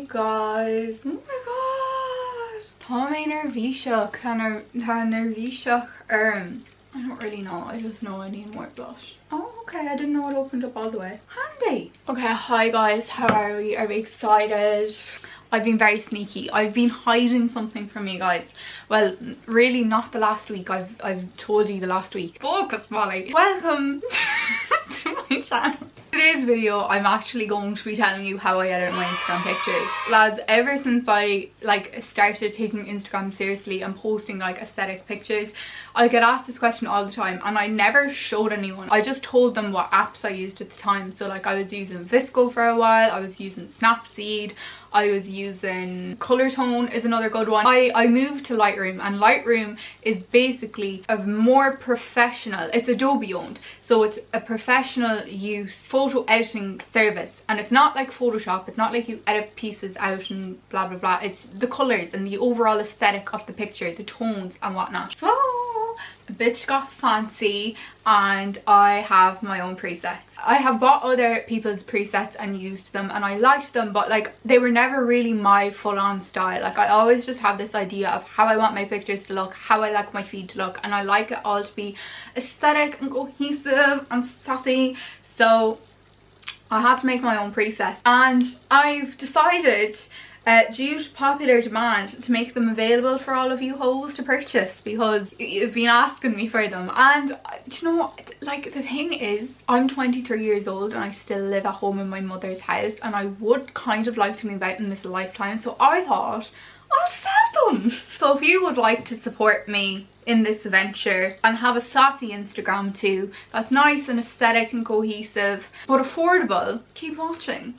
guys. Oh my god. Tá mé nervíoseach tá nervíoseach I don't really know. I just know I need more blush. Oh, okay. I didn't know it opened up all the way. Handy. Okay, hi guys. How are we? Are we excited? I've been very sneaky. I've been hiding something from you guys. Well, really not the last week. I've told you the last week. Focus, Molly. Welcome to my channel. Today's video, I'm actually going to be telling you how I edit my Instagram pictures. Lads, ever since I started taking Instagram seriously and posting like aesthetic pictures, I get asked this question all the time and I never showed anyone. I just told them what apps I used at the time. So like I was using Visco for a while, I was using Snapseed, I was using Colortone is another good one. I moved to Lightroom, and Lightroom is basically a more professional, it's Adobe owned, so it's a professional use photo editing service, and it's not like Photoshop. It's not like you edit pieces out and blah blah blah. It's the colors and the overall aesthetic of the picture, the tones and whatnot. So a bitch got fancy and I have my own presets. I have bought other people's presets and used them and I liked them, but like they were never really my full-on style. Like I always just have this idea of how I want my pictures to look, how I like my feed to look, and I like it all to be aesthetic and cohesive and sassy. So I had to make my own preset, and I've decided due to popular demand to make them available for all of you hoes to purchase, because you've been asking me for them. And do you know what, like the thing is, I'm 23 years old and I still live at home in my mother's house, and I would kind of like to move out in this lifetime, so I thought I'll sell them. So if you would like to support me in this venture and have a sassy Instagram too that's nice and aesthetic and cohesive but affordable, keep watching.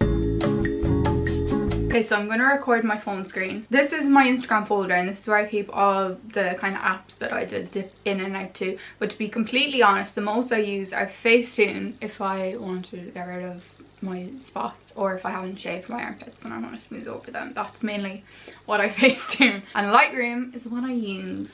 Okay, so I'm going to record my phone screen. This is my Instagram folder and this is where I keep all the kind of apps that I did dip in and out to. But to be completely honest, the most I use are Facetune if I want to get rid of my spots, or if I haven't shaved my armpits and I want to smooth over them. That's mainly what I Facetune. And Lightroom is what I use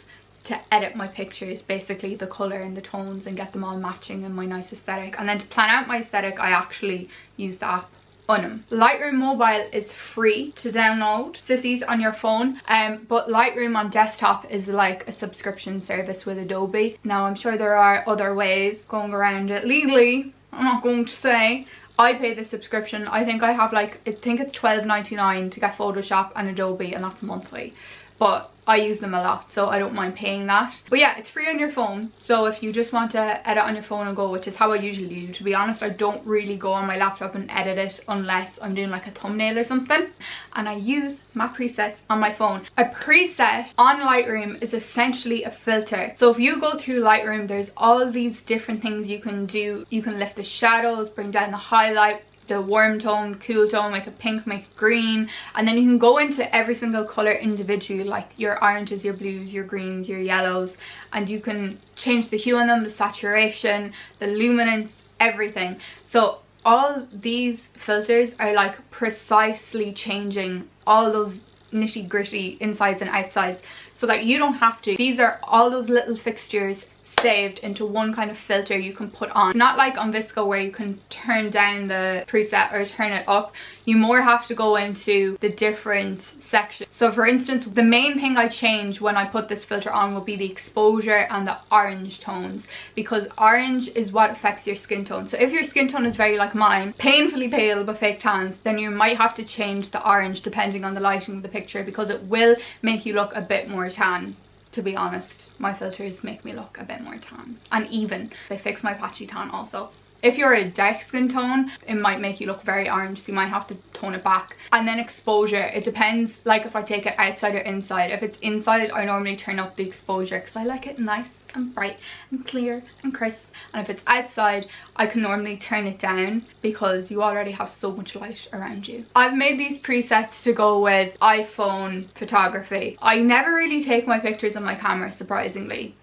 to edit my pictures, basically the colour and the tones, and get them all matching in my nice aesthetic. And then to plan out my aesthetic, I actually use the app Unum. Lightroom mobile is free to download, sissies, on your phone, but Lightroom on desktop is like a subscription service with Adobe. Now I'm sure there are other ways going around it legally, I'm not going to say. I pay the subscription. I think I have like, I think it's $12.99 to get Photoshop and Adobe, and that's monthly. But I use them a lot, so I don't mind paying that. But yeah, it's free on your phone, so if you just want to edit on your phone and go, which is how I usually do. To be honest, I don't really go on my laptop and edit it unless I'm doing like a thumbnail or something, and I use my presets on my phone. A preset on Lightroom is essentially a filter. So if you go through Lightroom, there's all these different things you can do. You can lift the shadows, bring down the highlight, the warm tone, cool tone, make it pink, make it green, and then you can go into every single color individually, like your oranges, your blues, your greens, your yellows, and you can change the hue on them, the saturation, the luminance, everything. So all these filters are like precisely changing all those nitty gritty insides and outsides, so that you don't have to. These are all those little fixtures saved into one kind of filter you can put on. It's not like on Visco where you can turn down the preset or turn it up. You more have to go into the different sections. So for instance, the main thing I change when I put this filter on will be the exposure and the orange tones, because orange is what affects your skin tone. So if your skin tone is very like mine, painfully pale but fake tans, then you might have to change the orange depending on the lighting of the picture, because it will make you look a bit more tan. To be honest, my filters make me look a bit more tan and even. They fix my patchy tan also. If you're a dark skin tone, it might make you look very orange, so you might have to tone it back. And then exposure, it depends, like if I take it outside or inside. If it's inside, I normally turn up the exposure because I like it nice and bright and clear and crisp. And if it's outside, I can normally turn it down because you already have so much light around you. I've made these presets to go with iPhone photography. I never really take my pictures on my camera, surprisingly.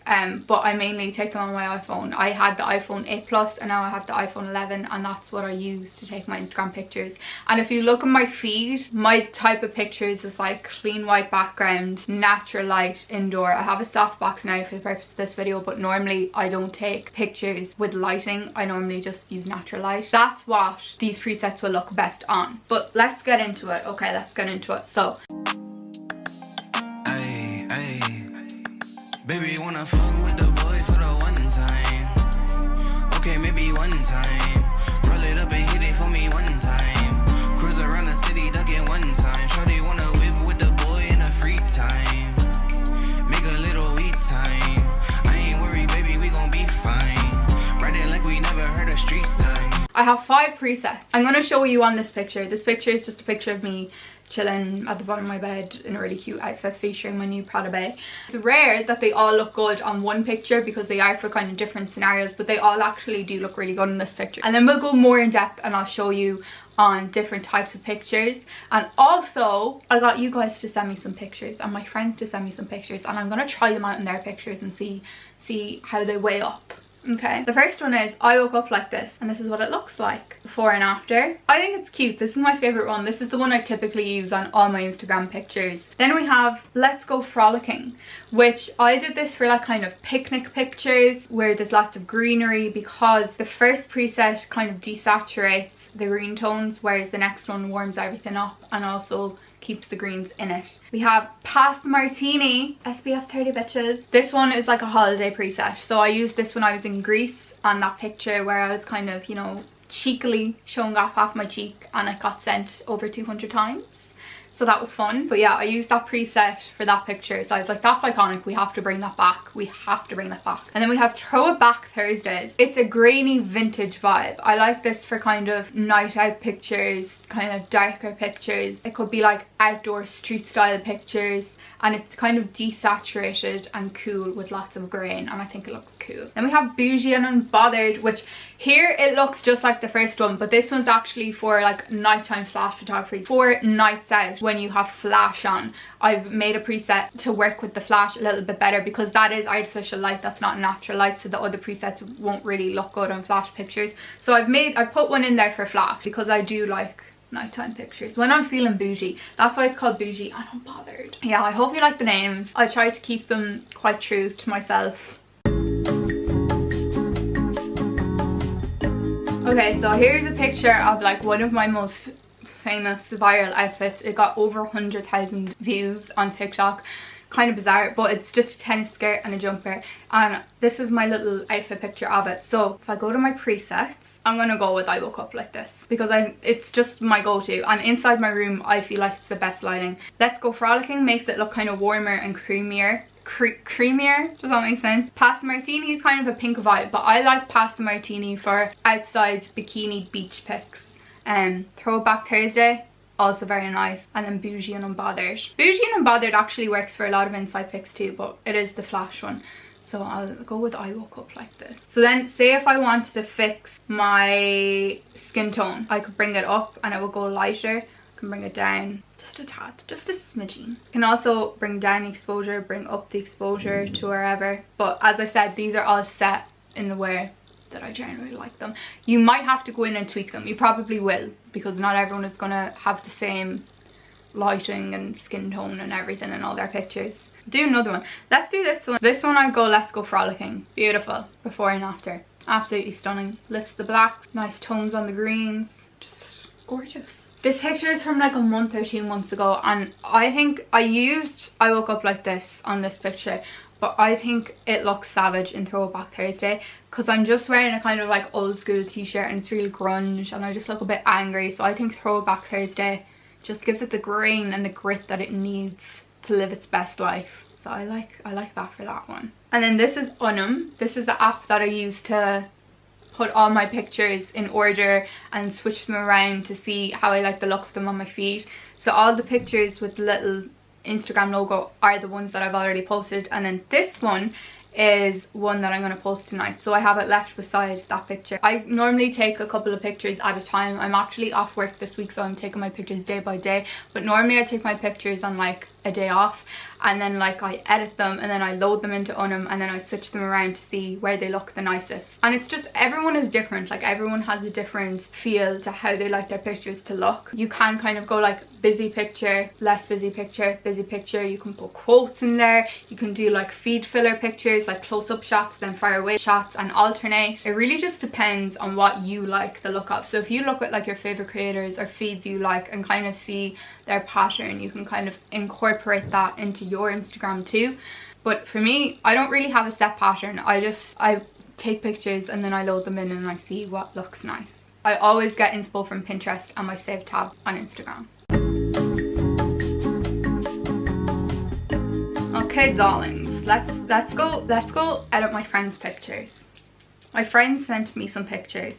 but I mainly take them on my iPhone. I had the iPhone 8 Plus and now I have the iPhone 11, and that's what I use to take my Instagram pictures. And if you look at my feed, my type of pictures is like clean white background, natural light, indoor. I have a softbox now for the purpose of this video, but normally I don't take pictures with lighting. I normally just use natural light. That's what these presets will look best on. But let's get into it. Okay, let's get into it. So baby, wanna fuck with the boy for the one time. Okay, maybe one time. Roll it up and hit it for me one time. Cruise around the city, duck it one time. Shorty wanna whip with the boy in a free time. Make a little weed time. I ain't worried, baby, we gon' be fine. Riding like we never heard a street sign. I have 5 presets. I'm gonna show you on this picture. This picture is just a picture of me chilling at the bottom of my bed in a really cute outfit featuring my new Prada bag. It's rare that they all look good on one picture because they are for kind of different scenarios, but they all actually do look really good in this picture. And then we'll go more in depth and I'll show you on different types of pictures. And also I got you guys to send me some pictures and my friends to send me some pictures, and I'm gonna try them out in their pictures and see how they weigh up. Okay, the first one is I woke up like this, and this is what it looks like before and after. I think it's cute. This is my favorite one. This is the one I typically use on all my Instagram pictures. Then we have let's go frolicking, which I did this for like kind of picnic pictures where there's lots of greenery, because the first preset kind of desaturates the green tones, whereas the next one warms everything up and also keeps the greens in it. We have Past the Martini, SPF 30 bitches. This one is like a holiday preset, so I used this when I was in Greece on that picture where I was kind of, you know, cheekily showing off half my cheek, and it got sent over 200 times. So that was fun. But yeah, I used that preset for that picture, so I was like, that's iconic, we have to bring that back, we have to bring that back. And then we have Throw It Back Thursdays. It's a grainy vintage vibe. I like this for kind of night out pictures, kind of darker pictures. It could be like outdoor street style pictures, and it's kind of desaturated and cool with lots of grain, and I think it looks cool. Then we have Bougie and Unbothered, which here it looks just like the first one, but this one's actually for like nighttime flash photography, for nights out when you have flash on. I've made a preset to work with the flash a little bit better because that is artificial light, that's not natural light, so the other presets won't really look good on flash pictures. So I've put one in there for flash because I do like nighttime pictures when I'm feeling bougie. That's why it's called Bougie and Unbothered. Yeah, I hope you like the names. I try to keep them quite true to myself. Okay, so here's a picture of like one of my most famous viral outfits. It got over 100,000 views on TikTok. Kind of bizarre, but it's just a tennis skirt and a jumper, and this is my little outfit picture of it. So if I go to my presets, I'm gonna go with I woke up like this because it's just my go-to, and inside my room I feel like it's the best lighting. Let's Go Frolicking makes it look kind of warmer and creamier. Creamier, does that make sense? Past the Martini is kind of a pink vibe, but I like Past the Martini for outside bikini beach pics. Throw It Back Thursday, also very nice. And then Bougie and Unbothered. Bougie and Unbothered actually works for a lot of inside pics too, but it is the flash one, so I'll go with I woke up like this. So then say if I wanted to fix my skin tone, I could bring it up and it will go lighter. I can bring it down just a tad, just a smidgen. Can also bring down the exposure, bring up the exposure to wherever, but as I said, these are all set in the way that I generally like them. You might have to go in and tweak them, you probably will, because not everyone is gonna have the same lighting and skin tone and everything in all their pictures. Do another one. Let's do this one. This one I go Let's Go Frolicking. Beautiful before and after, absolutely stunning. Lifts the black, nice tones on the greens, just gorgeous. This picture is from like a month or 2 months ago, and I think I used I woke up like this on this picture, but I think it looks savage in Throw It Back Thursday because I'm just wearing a kind of like old school t-shirt and it's really grunge and I just look a bit angry. So I think Throw It Back Thursday just gives it the grain and the grit that it needs to live its best life. So I like that for that one. And then this is Unum. This is the app that I use to put all my pictures in order and switch them around to see how I like the look of them on my feed. So all the pictures with the little Instagram logo are the ones that I've already posted, and then this one is one that I'm going to post tonight, so I have it left beside that picture. I normally take a couple of pictures at a time. I'm actually off work this week, so I'm taking my pictures day by day, but normally I take my pictures on like a day off, and then like I edit them and then I load them into Unum and then I switch them around to see where they look the nicest. And it's just, everyone is different, like everyone has a different feel to how they like their pictures to look. You can kind of go like busy picture, less busy picture, busy picture. You can put quotes in there, you can do like feed filler pictures, like close-up shots, then far away shots, and alternate. It really just depends on what you like the look of. So if you look at like your favorite creators or feeds you like and kind of see their pattern, you can kind of incorporate that into your Instagram too. But for me, I don't really have a set pattern. I take pictures and then I load them in and I see what looks nice. I always get inspo from Pinterest and my saved tab on Instagram. Okay darlings, let's go edit my friends' pictures. My friend sent me some pictures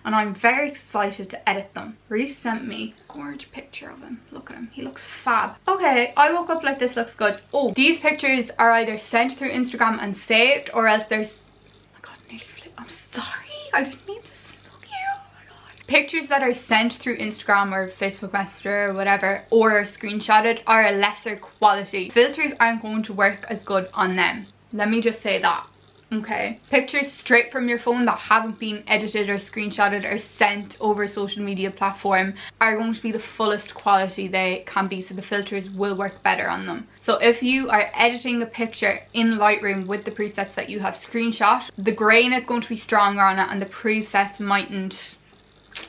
and I'm very excited to edit them. Reese sent me a gorgeous picture of him. Look at him, he looks fab. Okay, I woke up like this looks good. Oh, these pictures are either sent through Instagram and saved, or else there's, oh my god, nearly flipped. I'm sorry, I didn't mean to look here. Oh my god. Pictures that are sent through Instagram or Facebook Messenger or whatever, or screenshotted, are a lesser quality. Filters aren't going to work as good on them. Let me just say that. Okay, pictures straight from your phone that haven't been edited or screenshotted or sent over a social media platform are going to be the fullest quality they can be, so the filters will work better on them. So if you are editing a picture in Lightroom with the presets that you have screenshot, the grain is going to be stronger on it and the presets mightn't.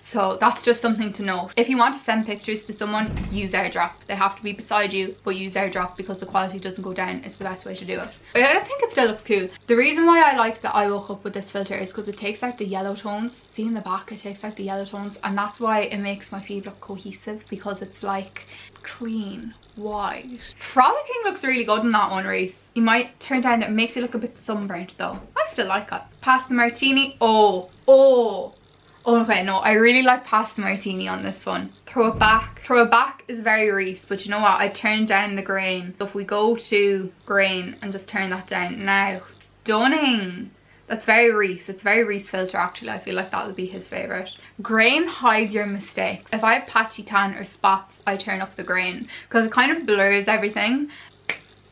So that's just something to note. If you want to send pictures to someone, use airdrop. They have to be beside you, but use airdrop because the quality doesn't go down. It's the best way to do it. I think it still looks cool. The reason why I like that I woke up with this filter is because it takes out the yellow tones. See in the back, it takes out the yellow tones, and that's why it makes my feed look cohesive, because it's like clean white. Frolicking looks really good in that one, Reese. You might turn down that, makes it look a bit sunburnt though. I still like it. Pasta martini. Okay, no, I really like pasta martini on this one. Throw it back. Throw it back is very Reese, but you know what? I turned down the grain. So if we go to grain and just turn that down now, stunning. That's very Reese. It's very Reese filter actually. I feel like that would be his favourite. Grain hides your mistakes. If I have patchy tan or spots, I turn up the grain because it kind of blurs everything.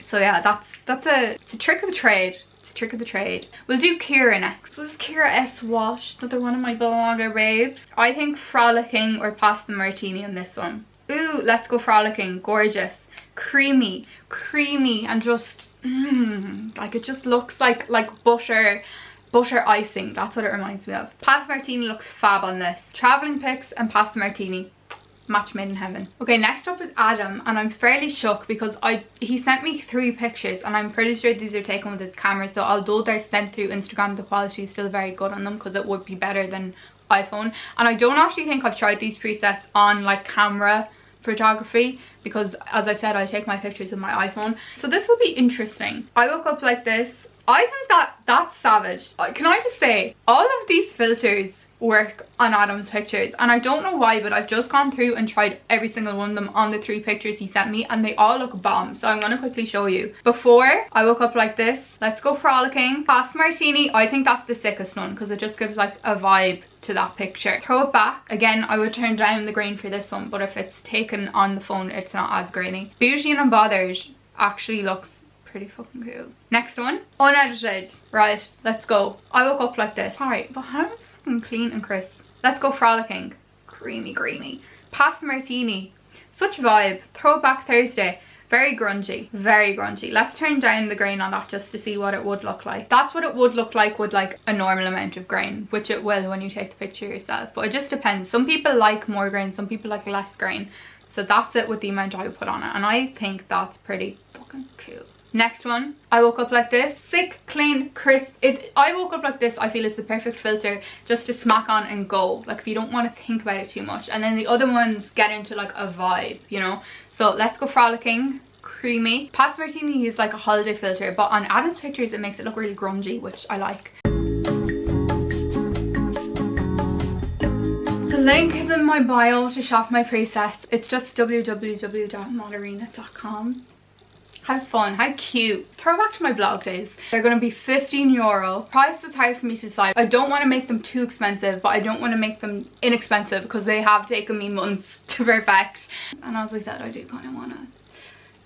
So yeah, it's a trick of the trade. Trick of the trade. We'll do Kira next. So this is Kira S. Wash, another one of my blogger babes. I think frolicking or pasta martini on this one. Ooh, let's go frolicking. Gorgeous, creamy, and just like it just looks like butter icing. That's what it reminds me of. Pasta martini looks fab on this. Traveling pics and pasta martini, match made in heaven. Okay, next up is Adam, and I'm fairly shook because he sent me 3 pictures and I'm pretty sure these are taken with his camera, so although they're sent through Instagram, the quality is still very good on them because it would be better than iPhone. And I don't actually think I've tried these presets on like camera photography because, as I said, I take my pictures with my iPhone, so this will be interesting. I woke up like this. I think that's savage. Can I just say, all of these filters work on Adam's pictures, and I don't know why, but I've just gone through and tried every single one of them on the 3 pictures he sent me and they all look bomb. So I'm going to quickly show you. Before, I woke up like this. Let's go frolicking. Pasta martini, I think that's the sickest one because it just gives like a vibe to that picture. Throw it back. Again, I would turn down the grain for this one, but if it's taken on the phone, it's not as grainy. Beauty and Unbothered actually looks pretty fucking cool. Next one, unedited. Right, let's go. I woke up like this. Alright, but how clean and crisp. Let's go frolicking. Creamy. Pasta martini, such vibe. Throw it back Thursday. Very grungy. Let's turn down the grain on that just to see what it would look like. That's what it would look like with like a normal amount of grain, which it will when you take the picture yourself, but it just depends. Some people like more grain, some people like less grain, so that's it with the amount I would put on it, and I think that's pretty fucking cool. Next one, I woke up like this. Sick, clean, crisp. I woke up like this, I feel, is the perfect filter just to smack on and go, like if you don't want to think about it too much. And then the other ones get into like a vibe, you know. So let's go frolicking. Creamy. Pasta martini is like a holiday filter, but on Adam's pictures it makes it look really grungy, which I like. The link is in my bio to shop my presets. It's just www.mollerina.com. How fun, how cute. Throw back to my vlog days. They're going to be €15. Price was hard for me to decide. I don't want to make them too expensive, but I don't want to make them inexpensive because they have taken me months to perfect. And as I said, I do kind of want to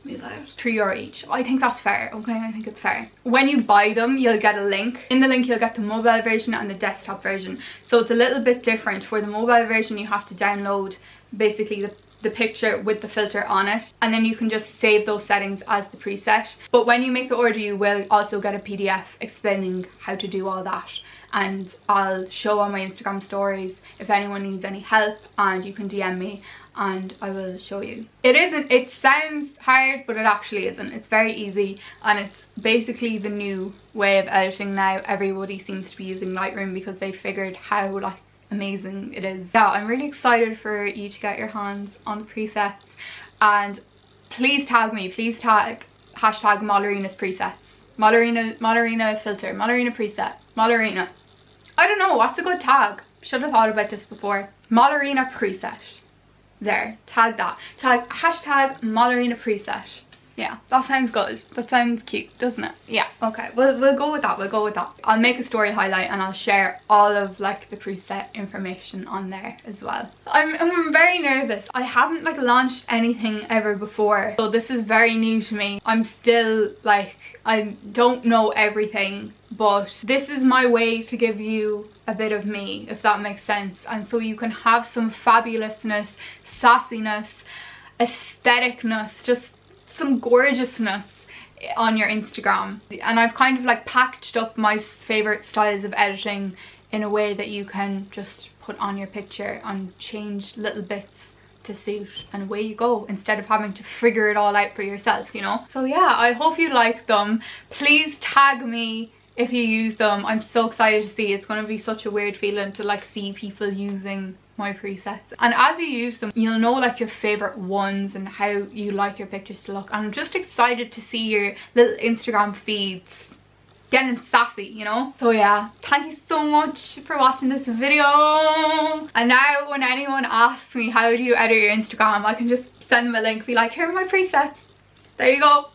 move out. €3 each. I think that's fair. Okay, I think it's fair. When you buy them, you'll get a link. In the link, you'll get the mobile version and the desktop version. So it's a little bit different. For the mobile version, you have to download basically the picture with the filter on it, and then you can just save those settings as the preset. But when you make the order, you will also get a PDF explaining how to do all that, and I'll show on my Instagram stories if anyone needs any help, and you can DM me and I will show you. It sounds hard, but it actually isn't. It's very easy, and it's basically the new way of editing now. Everybody seems to be using Lightroom because they figured how like amazing it is. Yeah, I'm really excited for you to get your hands on the presets, and please tag me. Please tag hashtag mollerina's presets, mollerina filter, mollerina preset, mollerina. I don't know, what's a good tag? Should have thought about this before. Mollerina preset. There, tag that. Tag hashtag mollerina preset. Yeah, that sounds good. That sounds cute, doesn't it? Yeah, okay, we'll go with that. We'll go with that. I'll make a story highlight and I'll share all of like the preset information on there as well. I'm very nervous. I haven't like launched anything ever before, so this is very new to me. I'm still like, I don't know everything, but this is my way to give you a bit of me, if that makes sense, and so you can have some fabulousness, sassiness, aestheticness, just some gorgeousness on your Instagram. And I've kind of like packaged up my favorite styles of editing in a way that you can just put on your picture and change little bits to suit, and away you go, instead of having to figure it all out for yourself, you know. So yeah, I hope you like them. Please tag me if you use them. I'm so excited to see. It's going to be such a weird feeling to like see people using my presets, and as you use them you'll know like your favorite ones and how you like your pictures to look. And I'm just excited to see your little Instagram feeds getting sassy, you know. So yeah, thank you so much for watching this video. And now when anyone asks me how do you edit your Instagram, I can just send them a link, be like, here are my presets, there you go.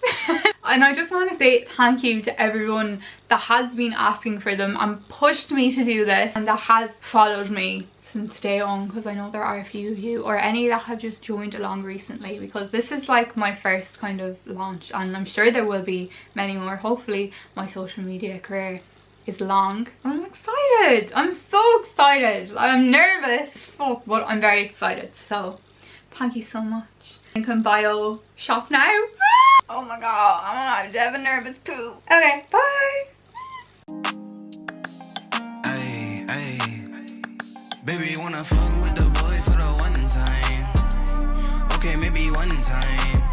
And I just want to say thank you to everyone that has been asking for them and pushed me to do this, and that has followed me since day on, because I know there are a few of you, or any that have just joined along recently, because this is like my first kind of launch, and I'm sure there will be many more. Hopefully my social media career is long, and I'm excited. I'm so excited. I'm nervous, fuck, but I'm very excited. So thank you so much. Link in bio, shop now. Oh my god, I'm dead nervous too. Okay, bye. Baby, wanna fuck with the boy for the one time. Okay, maybe one time.